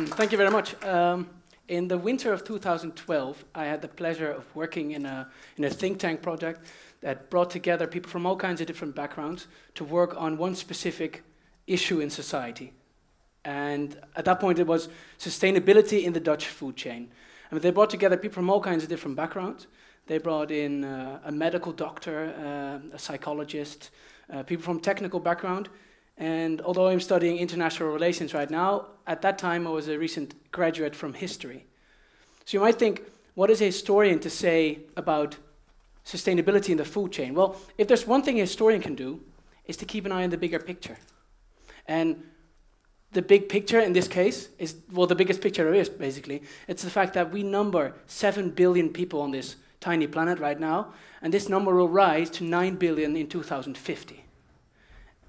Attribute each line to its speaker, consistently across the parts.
Speaker 1: Thank you very much. In the winter of 2012, I had the pleasure of working in a think tank project that brought together people from all kinds of different backgrounds to work on one specific issue in society. And at that point, it was sustainability in the Dutch food chain. I mean, they brought together people from all kinds of different backgrounds. They brought in a medical doctor, a psychologist, people from technical background. And although I'm studying international relations right now, at that time I was a recent graduate from history. So you might think, what is a historian to say about sustainability in the food chain? Well, if there's one thing a historian can do, is to keep an eye on the bigger picture. And the big picture in this case is, well, the biggest picture there is, basically. It's the fact that we number 7 billion people on this tiny planet right now, and this number will rise to 9 billion in 2050.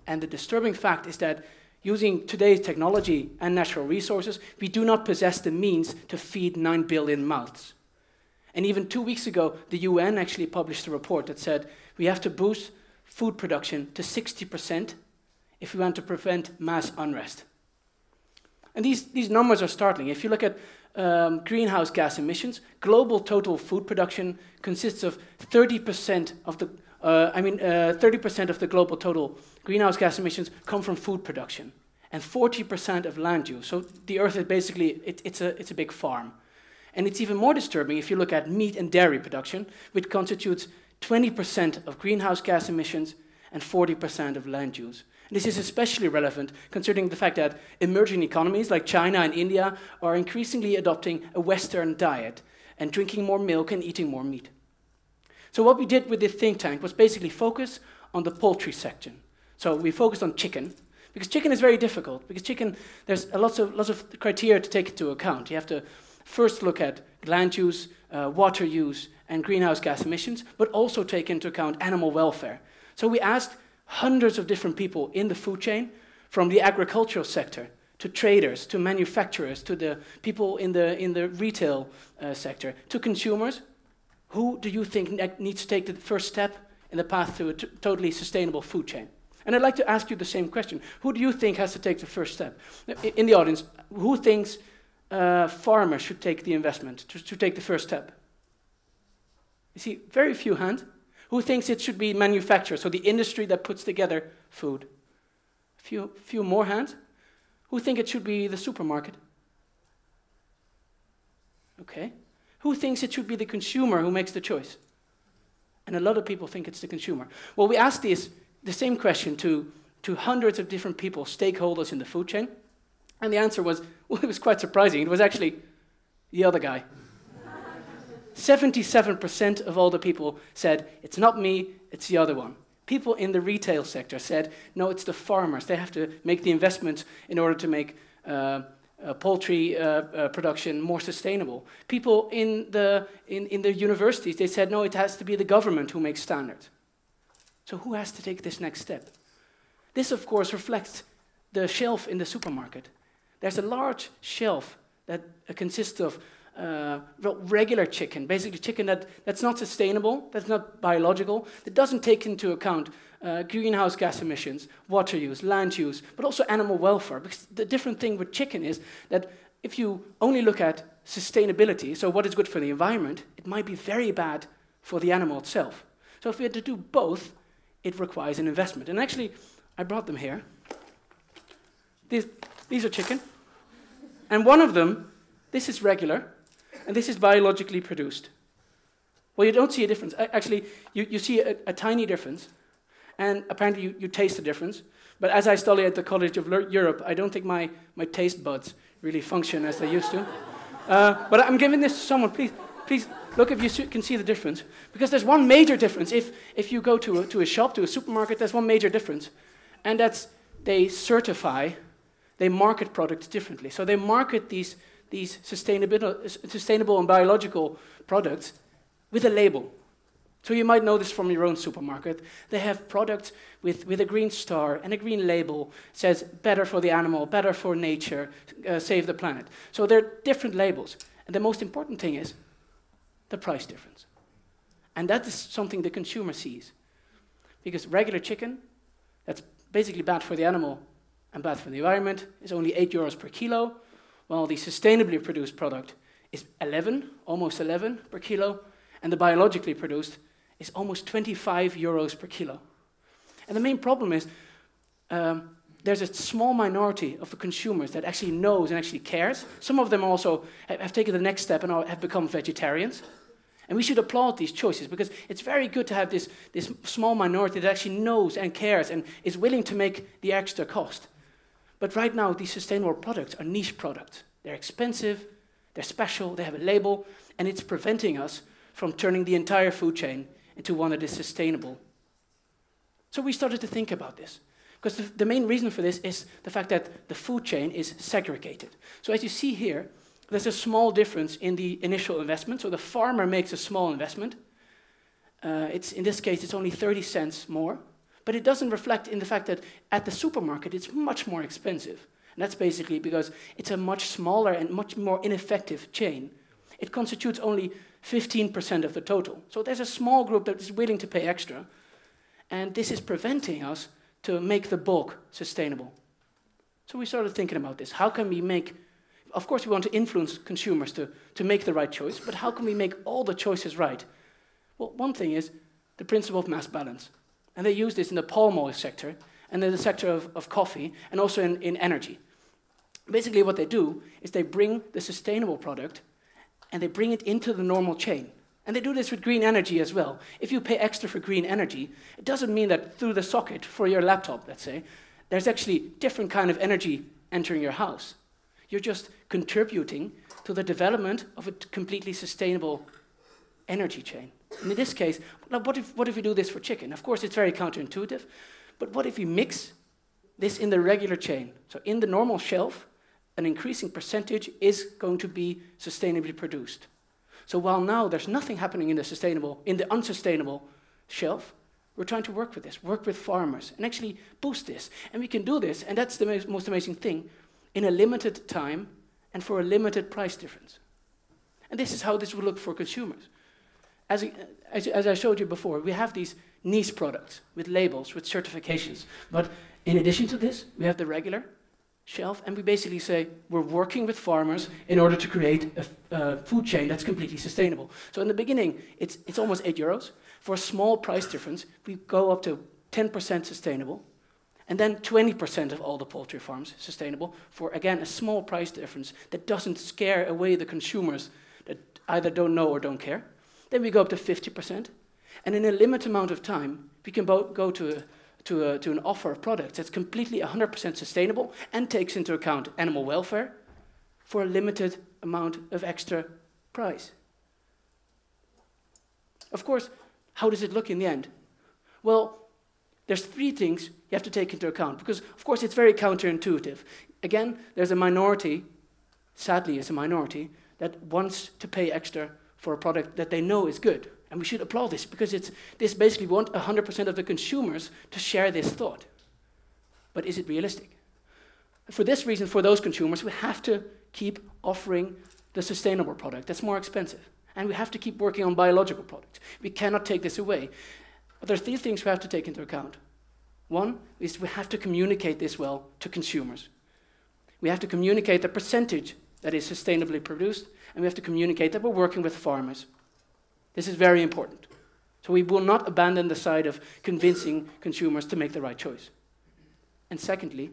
Speaker 1: And the disturbing fact is that using today's technology and natural resources, we do not possess the means to feed 9 billion mouths. And even 2 weeks ago, the UN actually published a report that said we have to boost food production to 60% if we want to prevent mass unrest. And these numbers are startling. If you look at greenhouse gas emissions, global total food production consists of 30% of the 30% of the global total greenhouse gas emissions come from food production, and 40% of land use. So the Earth is basically, it's a big farm. And it's even more disturbing if you look at meat and dairy production, which constitutes 20% of greenhouse gas emissions and 40% of land use. And this is especially relevant considering the fact that emerging economies like China and India are increasingly adopting a Western diet and drinking more milk and eating more meat. So what we did with this think tank was basically focus on the poultry section. So we focused on chicken, because chicken is very difficult, because chicken, there's lots of criteria to take into account. You have to first look at land use, water use, and greenhouse gas emissions, but also take into account animal welfare. So we asked hundreds of different people in the food chain, from the agricultural sector, to traders, to manufacturers, to the people in the retail sector, to consumers. Who do you think needs to take the first step in the path to a totally sustainable food chain? And I'd like to ask you the same question. Who do you think has to take the first step? In the audience, who thinks farmers should take the investment, to take the first step? You see, very few hands. Who thinks it should be manufacturers, so the industry that puts together food? Few more hands. Who think it should be the supermarket? Okay. Who thinks it should be the consumer who makes the choice? And a lot of people think it's the consumer. Well, we asked the same question to hundreds of different people, stakeholders in the food chain, and the answer was, well, it was quite surprising. It was actually the other guy. 77% of all the people said, it's not me, it's the other one. People in the retail sector said, no, it's the farmers. They have to make the investments in order to make poultry production more sustainable. People in the universities, they said, no, it has to be the government who makes standards. So who has to take this next step? This, of course, reflects the shelf in the supermarket. There's a large shelf that consists of regular chicken, basically chicken that's not sustainable, that's not biological, that doesn't take into account greenhouse gas emissions, water use, land use, but also animal welfare. Because the different thing with chicken is that if you only look at sustainability, so what is good for the environment, it might be very bad for the animal itself. So if we had to do both, it requires an investment. And actually, I brought them here. These are chicken. And one of them, this is regular, and this is biologically produced. Well, you don't see a difference. Actually, you see a tiny difference. And apparently you taste the difference. But as I study at the College of Europe, I don't think my taste buds really function as they used to. But I'm giving this to someone. Please look if you can see the difference. Because there's one major difference. If you go to a shop, to a supermarket, there's one major difference. And that's they market products differently. So they market these sustainable and biological products with a label. So you might know this from your own supermarket. They have products with a green star and a green label. It says better for the animal, better for nature, save the planet. So there are different labels. And the most important thing is the price difference. And that is something the consumer sees. Because regular chicken, that's basically bad for the animal and bad for the environment, is only €8 per kilo. while the sustainably produced product is 11, almost 11 per kilo, and the biologically produced is almost 25 euros per kilo. And the main problem is there's a small minority of the consumers that actually knows and actually cares. Some of them also have taken the next step and have become vegetarians. And we should applaud these choices, because it's very good to have this small minority that actually knows and cares and is willing to make the extra cost. But right now, these sustainable products are niche products. They're expensive, they're special, they have a label, and it's preventing us from turning the entire food chain into one that is sustainable. So we started to think about this, because the main reason for this is the fact that the food chain is segregated. So as you see here, there's a small difference in the initial investment. So the farmer makes a small investment. In this case, it's only 30 cents more. But it doesn't reflect in the fact that at the supermarket, it's much more expensive. And that's basically because it's a much smaller and much more ineffective chain. It constitutes only 15% of the total. So there's a small group that is willing to pay extra. And this is preventing us to make the bulk sustainable. So we started thinking about this. How can we make... Of course, we want to influence consumers to make the right choice, but how can we make all the choices right? Well, one thing is the principle of mass balance. And they use this in the palm oil sector, and in the sector of coffee, and also in energy. Basically, what they do is they bring the sustainable product, and they bring it into the normal chain. And they do this with green energy as well. If you pay extra for green energy, it doesn't mean that through the socket for your laptop, let's say, there's actually different kind of energy entering your house. You're just contributing to the development of a completely sustainable energy chain. And in this case, what if we do this for chicken? Of course, it's very counterintuitive, but what if we mix this in the regular chain? So in the normal shelf, an increasing percentage is going to be sustainably produced. So while now there's nothing happening in the unsustainable shelf, we're trying to work with this, work with farmers, and actually boost this. And we can do this, and that's the most amazing thing, in a limited time and for a limited price difference. And this is how this will look for consumers. As I showed you before, we have these niche products with labels, with certifications. But in addition to this, we have the regular shelf, and we basically say we're working with farmers in order to create a food chain that's completely sustainable. So in the beginning, it's almost 8 euros. For a small price difference, we go up to 10% sustainable, and then 20% of all the poultry farms sustainable for, again, a small price difference that doesn't scare away the consumers that either don't know or don't care. Then we go up to 50%, and in a limited amount of time, we can go to an offer of products that's completely 100% sustainable and takes into account animal welfare for a limited amount of extra price. Of course, how does it look in the end? Well, there's 3 things you have to take into account, because, of course, it's very counterintuitive. Again, there's a minority, sadly it's a minority, that wants to pay extra for a product that they know is good. And we should applaud this, because this basically want 100% of the consumers to share this thought. But is it realistic? For this reason, for those consumers, we have to keep offering the sustainable product that's more expensive. And we have to keep working on biological products. We cannot take this away. But there's 3 things we have to take into account. One is we have to communicate this well to consumers. We have to communicate the percentage that is sustainably produced, and we have to communicate that we're working with farmers. This is very important. So we will not abandon the side of convincing consumers to make the right choice. And secondly,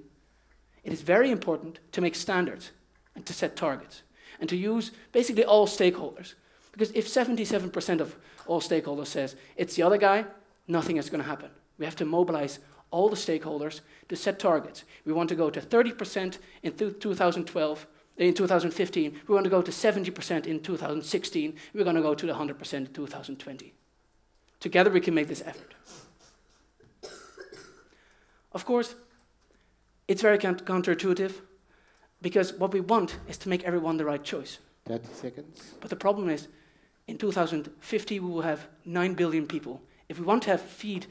Speaker 1: it is very important to make standards and to set targets and to use basically all stakeholders. Because if 77% of all stakeholders says it's the other guy, nothing is going to happen. We have to mobilize all the stakeholders to set targets. We want to go to 30% in 2012. In 2015, we want to go to 70% in 2016. We're going to go to the 100% in 2020. Together we can make this effort. Of course, it's very counterintuitive, because what we want is to make everyone the right choice.
Speaker 2: 30 seconds.
Speaker 1: But the problem is, in 2050 we will have 9 billion people. If we want to feed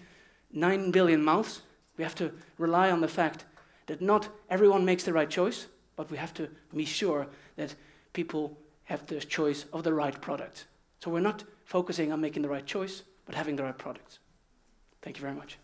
Speaker 1: 9 billion mouths, we have to rely on the fact that not everyone makes the right choice, but we have to be sure that people have the choice of the right product. So we're not focusing on making the right choice, but having the right products. Thank you very much.